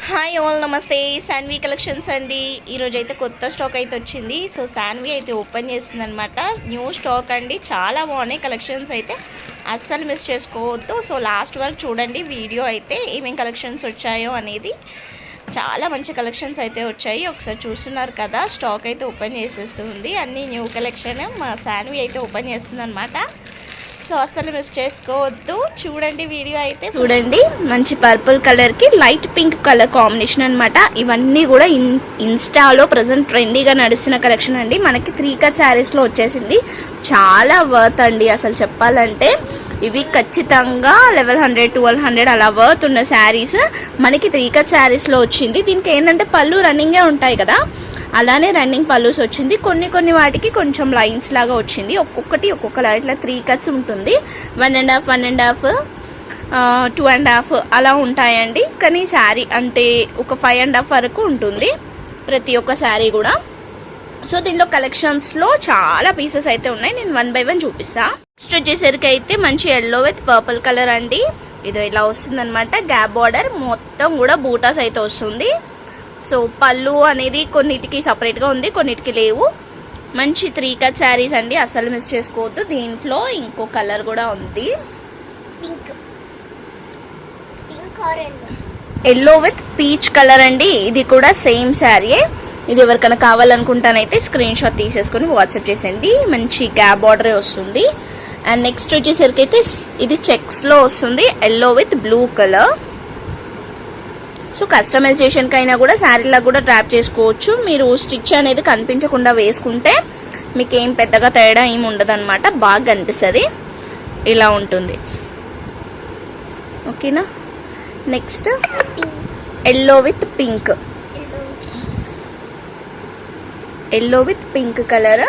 Hi all, నమస్తే. Shanvi collections అండి. ఈరోజు అయితే కొత్త స్టాక్ అయితే వచ్చింది. సో శాన్వి అయితే ఓపెన్ చేస్తుంది అనమాట. న్యూ స్టాక్ అండి, చాలా బాగున్నాయి కలెక్షన్స్ అయితే, అస్సలు మిస్ చేసుకోవద్దు. సో లాస్ట్ వరకు చూడండి వీడియో అయితే ఏమేమి కలెక్షన్స్ వచ్చాయో అనేది. చాలా మంచి కలెక్షన్స్ అయితే వచ్చాయి. ఒకసారి చూస్తున్నారు కదా, స్టాక్ అయితే ఓపెన్ చేసేస్తుంది. అన్నీ న్యూ కలెక్షన్ మా శాన్వి అయితే ఓపెన్ చేస్తుంది అనమాట. సో అసలు మిస్ చేసుకోవద్దు, చూడండి వీడియో అయితే. చూడండి, మంచి పర్పుల్ కలర్కి లైట్ పింక్ కలర్ కాంబినేషన్ అనమాట. ఇవన్నీ కూడా ఇన్స్టాలో ప్రజెంట్ ట్రెండీగా నడుస్తున్న కలెక్షన్ అండి. మనకి 3 కట్ శారీస్లో వచ్చేసింది. చాలా వర్త్ అండి అసలు చెప్పాలంటే. ఇవి ఖచ్చితంగా 1100 1200 అలా వర్త్ ఉన్న శారీస్ మనకి 3 కట్ శారీస్లో వచ్చింది. దీనికి ఏంటంటే పళ్ళు రన్నింగే ఉంటాయి కదా, అలానే రన్నింగ్ పల్లూస్ వచ్చింది. కొన్ని వాటికి కొంచెం లైన్స్ లాగా వచ్చింది. ఒక్కొక్కటి ఒక్కొక్కలా ఇట్లా 3 కట్స్ ఉంటుంది. 1.5 1.5 2.5 అలా ఉంటాయండి. కానీ శారీ అంటే ఒక 5.5 వరకు ఉంటుంది ప్రతి ఒక్క శారీ కూడా. సో దీనిలో కలెక్షన్స్లో చాలా పీసెస్ అయితే ఉన్నాయి. నేను 1 by 1 చూపిస్తా. నెక్స్ట్ వచ్చేసరికి అయితే మంచి ఎల్లో విత్ పర్పుల్ కలర్ అండి. ఇది ఇలా వస్తుంది అనమాట. గ్యాప్ బార్డర్ మొత్తం కూడా బూటాస్ అయితే వస్తుంది. సో పళ్ళు అనేది కొన్నిటికి సపరేట్గా ఉంది, కొన్నిటికి లేవు. మంచి 3 కట్ శారీస్ అండి, అస్సలు మిస్ చేసుకోవద్దు. దీంట్లో ఇంకో కలర్ కూడా ఉంది, ఎల్లో విత్ పీచ్ కలర్ అండి. ఇది కూడా సేమ్ శారీయే. ఇది ఎవరికైనా కావాలనుకుంటానైతే స్క్రీన్ షాట్ తీసేసుకొని వాట్సాప్ చేసేయండి. మంచి గ్యాప్ బార్డరే వస్తుంది. అండ్ నెక్స్ట్ వచ్చేసరికి అయితే ఇది చెక్స్లో వస్తుంది, yellow with blue colour. So కస్టమైజేషన్కి అయినా కూడా శారీలా కూడా ట్రాప్ చేసుకోవచ్చు. మీరు స్టిచ్ అనేది కనిపించకుండా వేసుకుంటే మీకు ఏం పెద్దగా తేడా ఏమి ఉండదు అనమాట, బాగా కనిపిస్తుంది. ఇలా ఉంటుంది, ఓకేనా. Next yellow with pink, yellow with pink colour.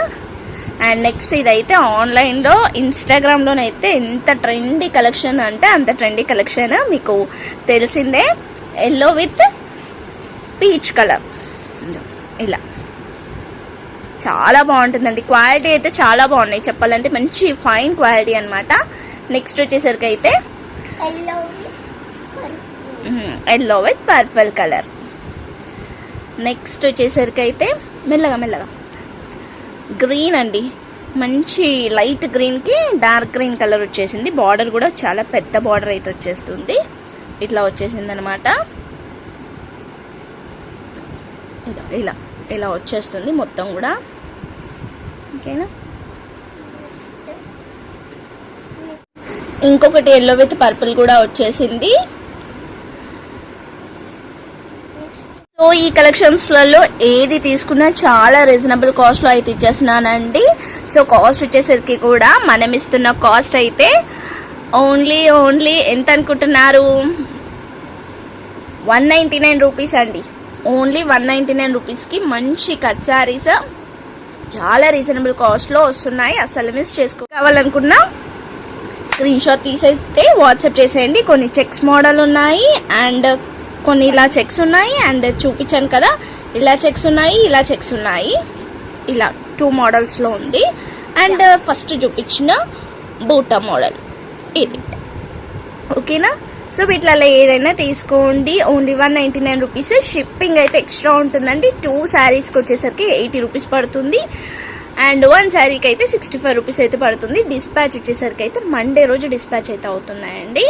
And next ఇదైతే ఆన్లైన్లో ఇన్స్టాగ్రామ్లోనైతే ఎంత ట్రెండీ కలెక్షన్ అంటే అంత ట్రెండీ కలెక్షన్, మీకు తెలిసిందే. ఎల్లో విత్ పీచ్ కలర్, ఇలా చాలా బాగుంటుందండి. క్వాలిటీ అయితే చాలా బాగున్నాయి చెప్పాలంటే, మంచి ఫైన్ క్వాలిటీ అనమాట. నెక్స్ట్ వచ్చేసరికి అయితే yellow with purple colour. Next వచ్చేసరికి అయితే మెల్లగా గ్రీన్ అండి. మంచి లైట్ గ్రీన్కి డార్క్ గ్రీన్ కలర్ వచ్చేసింది. బార్డర్ కూడా చాలా పెద్ద బార్డర్ అయితే వచ్చేస్తుంది, ఇట్లా వచ్చేసింది అనమాట. ఇలా వచ్చేస్తుంది మొత్తం కూడా, ఓకేనా. ఇంకొకటి ఎల్లో విత్ పర్పుల్ కూడా వచ్చేసింది. సో ఈ కలెక్షన్స్లలో ఏది తీసుకున్నా చాలా రీజనబుల్ కాస్ట్లో అయితే ఇచ్చేస్తున్నానండి. సో కాస్ట్ వచ్చేసరికి కూడా మనం ఇస్తున్న కాస్ట్ అయితే ఓన్లీ ఎంత అనుకుంటున్నారు, 199 రూపీస్ అండి. ఓన్లీ 199 రూపీస్కి మంచి కట్ శారీస్ చాలా రీజనబుల్ కాస్ట్లో వస్తున్నాయి, అసలు మిస్ కావాలనుకున్నా స్క్రీన్ షాట్ తీసేస్తే వాట్సాప్ చేసేయండి. కొన్ని చెక్స్ మోడల్ ఉన్నాయి అండ్ కొన్ని ఇలా చెక్స్ ఉన్నాయి. అండ్ చూపించాను కదా, ఇలా చెక్స్ ఉన్నాయి, ఇలా చెక్స్ ఉన్నాయి. ఇలా 2 మోడల్స్లో ఉంది. అండ్ ఫస్ట్ చూపించిన బూటా మోడల్ ఇది, ఓకేనా. సో వీటిలో ఏదైనా తీసుకోండి. Only 199 rupees. షిప్పింగ్ అయితే ఎక్స్ట్రా ఉంటుందండి. 2 శారీస్కి వచ్చేసరికి 80 రూపీస్ పడుతుంది. అండ్ 1 శారీకి అయితే 65 రూపీస్ అయితే పడుతుంది. డిస్పాచ్ వచ్చేసరికి అయితే మండే రోజు డిస్పాచ్ అయితే అవుతున్నాయండి.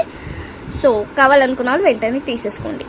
సో కావాలనుకున్న వాళ్ళు వెంటనే తీసేసుకోండి.